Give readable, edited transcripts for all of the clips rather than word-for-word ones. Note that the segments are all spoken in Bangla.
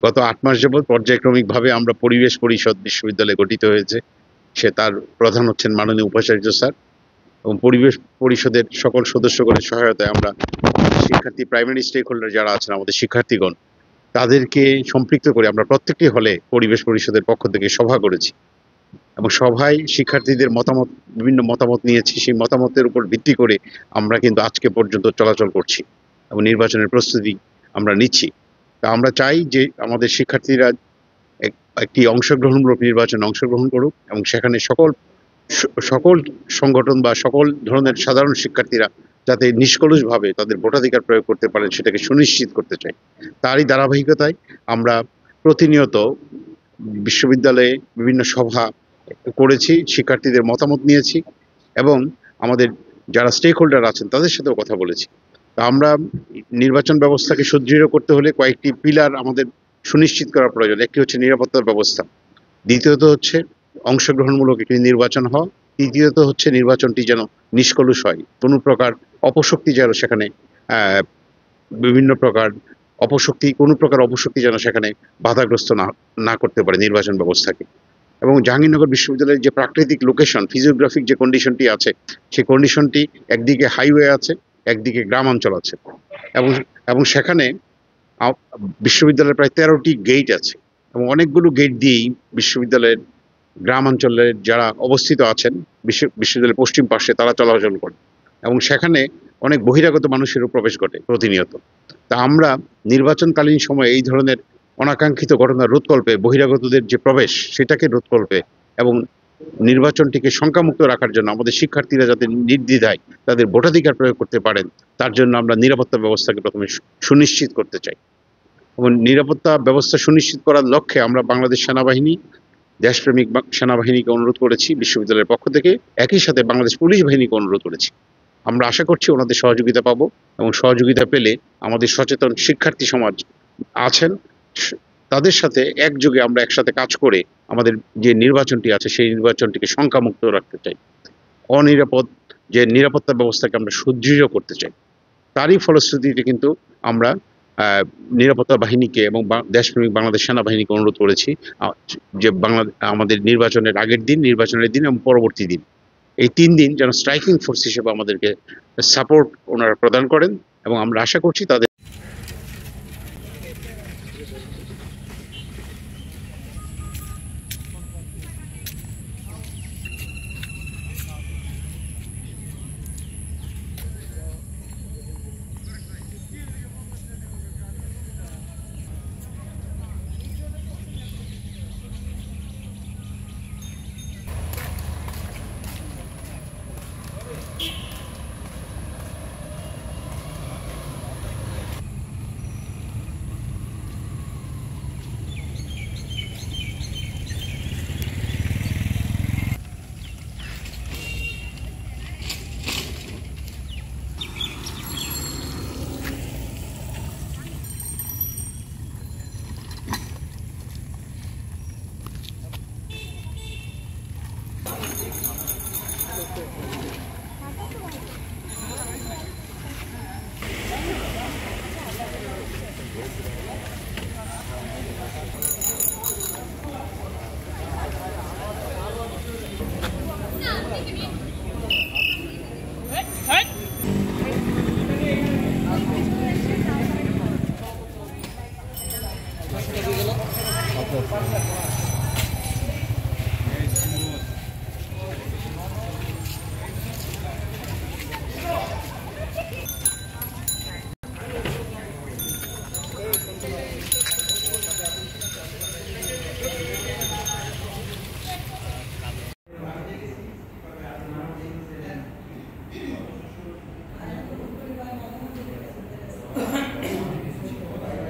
গত ৮ মাস যাবৎ পর্যায়ক্রমিকভাবে আমরা পরিবেশ পরিষদ বিশ্ববিদ্যালয়ে গঠিত হয়েছে। তার প্রধান হচ্ছেন মাননীয় উপাচার্য স্যার এবং পরিবেশ পরিষদের সকল সদস্যগণের সহায়তায় আমরা শিক্ষার্থী প্রাইমারি স্টেক হোল্ডার যারা আছেন আমাদের শিক্ষার্থীগণ, তাদেরকে সম্পৃক্ত করে আমরা প্রত্যেকটি হলে পরিবেশ পরিষদের পক্ষ থেকে সভা করেছি এবং সভায় শিক্ষার্থীদের মতামত, বিভিন্ন মতামত নিয়েছি। সেই মতামতের উপর ভিত্তি করে আমরা কিন্তু আজকে পর্যন্ত চলাচল করছি এবং নির্বাচনের প্রস্তুতি আমরা নিচ্ছি। তা আমরা চাই যে আমাদের শিক্ষার্থীরা একটি অংশগ্রহণমূলক নির্বাচনে অংশগ্রহণ করুক এবং সেখানে সকল সংগঠন বা সকল ধরনের সাধারণ শিক্ষার্থীরা যাতে নিষ্কলুষভাবে তাদের ভোটাধিকার প্রয়োগ করতে পারেন সেটাকে সুনিশ্চিত করতে চাই। তারই ধারাবাহিকতায় আমরা প্রতিনিয়ত বিশ্ববিদ্যালয়ে বিভিন্ন সভা করেছি, শিক্ষার্থীদের মতামত নিয়েছি এবং আমাদের যারা স্টেক হোল্ডার আছেন তাদের সাথেও কথা বলেছি। তা আমরা নির্বাচন ব্যবস্থাকে সুদৃঢ় করতে হলে কয়েকটি পিলার আমাদের সুনিশ্চিত করা প্রয়োজন। একটি হচ্ছে নিরাপত্তার ব্যবস্থা, দ্বিতীয়ত হচ্ছে অংশগ্রহণমূলক একটি নির্বাচন হওয়া, তৃতীয়ত হচ্ছে নির্বাচনটি যেন নিষ্কলুষ হয়, কোনো প্রকার অপশক্তি যেন সেখানে বিভিন্ন প্রকার কোনো প্রকার অপশক্তি যেন সেখানে বাধাগ্রস্ত না করতে পারে নির্বাচন ব্যবস্থাকে। এবং জাহাঙ্গীরনগর বিশ্ববিদ্যালয়ের যে প্রাকৃতিক লোকেশন, ফিজিওগ্রাফিক যে কন্ডিশনটি আছে, সেই কন্ডিশনটি একদিকে হাইওয়ে আছে, একদিকে গ্রামাঞ্চল আছে এবং সেখানে বিশ্ববিদ্যালয়ের প্রায় 13টি গেট আছে এবং অনেকগুলো গেট দিয়েই বিশ্ববিদ্যালয়ের গ্রামাঞ্চলের যারা অবস্থিত আছেন বিশ্ববিদ্যালয়ের পশ্চিম পাশে তারা চলাচল করে এবং সেখানে অনেক বহিরাগত মানুষেরও প্রবেশ ঘটে প্রতিনিয়ত। তা আমরা নির্বাচনকালীন সময়ে এই ধরনের অনাকাঙ্ক্ষিত ঘটনা রোধকল্পে, বহিরাগতদের যে প্রবেশ সেটাকে রোধকল্পে এবং নির্বাচনটিকে শঙ্কামুক্ত রাখার জন্য আমাদের শিক্ষার্থীরা যাতে নির্দ্বিধায় তাদের ভোটাধিকার প্রয়োগ করতে পারেন তার জন্য আমরা নিরাপত্তা ব্যবস্থাকে প্রথমে সুনিশ্চিত করতে চাই এবং নিরাপত্তা ব্যবস্থা সুনিশ্চিত করার লক্ষ্যে আমরা বাংলাদেশ সেনাবাহিনী, দেশপ্রেমিক সেনাবাহিনীকে অনুরোধ করেছি বিশ্ববিদ্যালয়ের পক্ষ থেকে, একই সাথে বাংলাদেশ পুলিশ বাহিনীকে অনুরোধ করেছি। আমরা আশা করছি ওনাদের সহযোগিতা পাবো এবং সহযোগিতা পেলে আমাদের সচেতন শিক্ষার্থী সমাজ আছেন তাদের সাথে একযোগে আমরা একসাথে কাজ করে আমাদের যে নির্বাচনটি আছে সেই নির্বাচনটিকে শঙ্কামুক্ত রাখতে চাই, অনিরাপদ যে নিরাপত্তা ব্যবস্থাকে আমরা সুদৃঢ় করতে চাই। তারই ফলশ্রুতিতে কিন্তু আমরা নিরাপত্তা বাহিনীকে এবং দেশপ্রেমিক বাংলাদেশ সেনাবাহিনীকে অনুরোধ করেছি যে আমাদের নির্বাচনের আগের দিন, নির্বাচনের দিন এবং পরবর্তী দিন, এই 3 দিন যেন স্ট্রাইকিং ফোর্স হিসেবে আমাদেরকে সাপোর্ট ওনারা প্রদান করেন এবং আমরা আশা করছি তাদের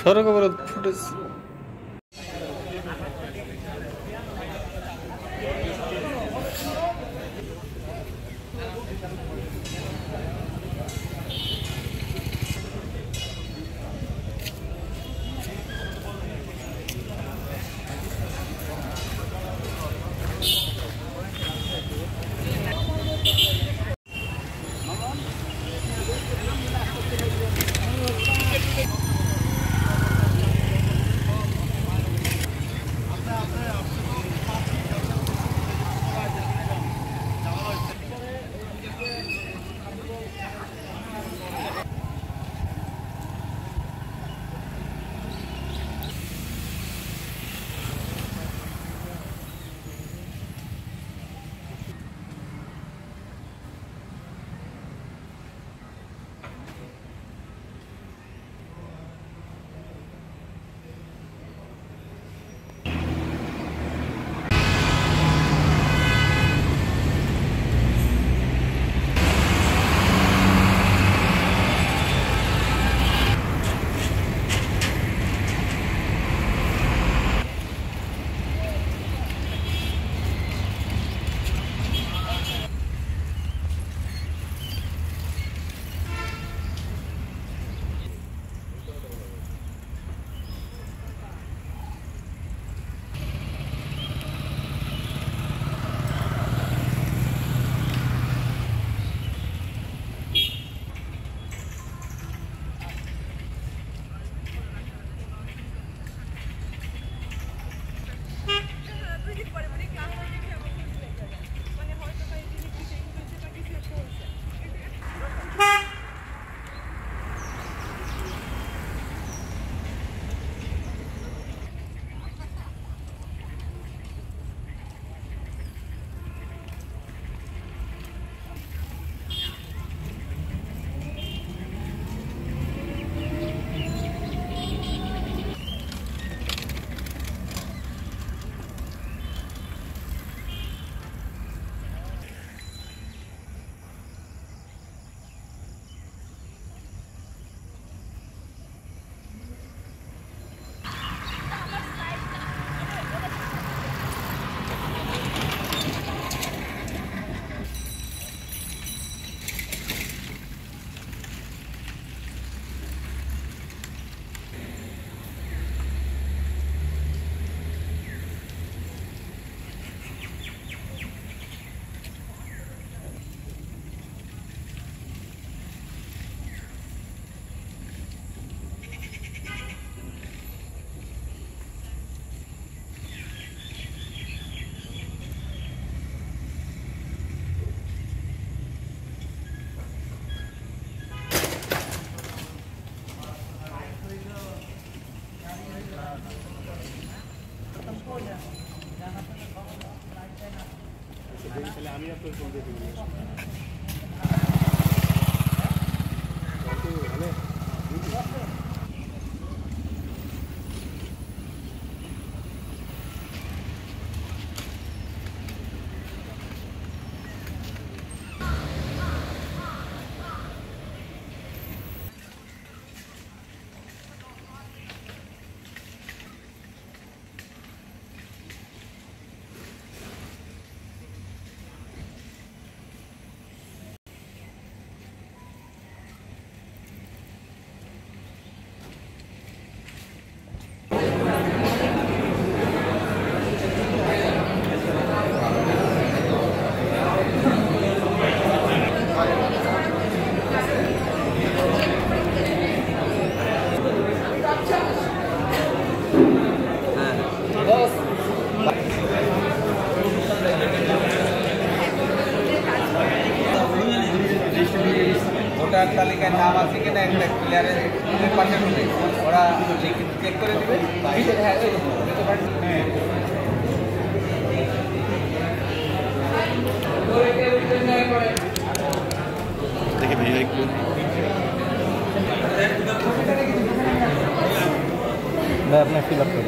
সরকার ফুটেজ ভোটার তালিকায় নাম আছে কিনা একটা ক্লিয়ারের পাশে ওরা চেক করে দেবে। দেখে ভাইয়া একটু मैं अपना फिल अप कर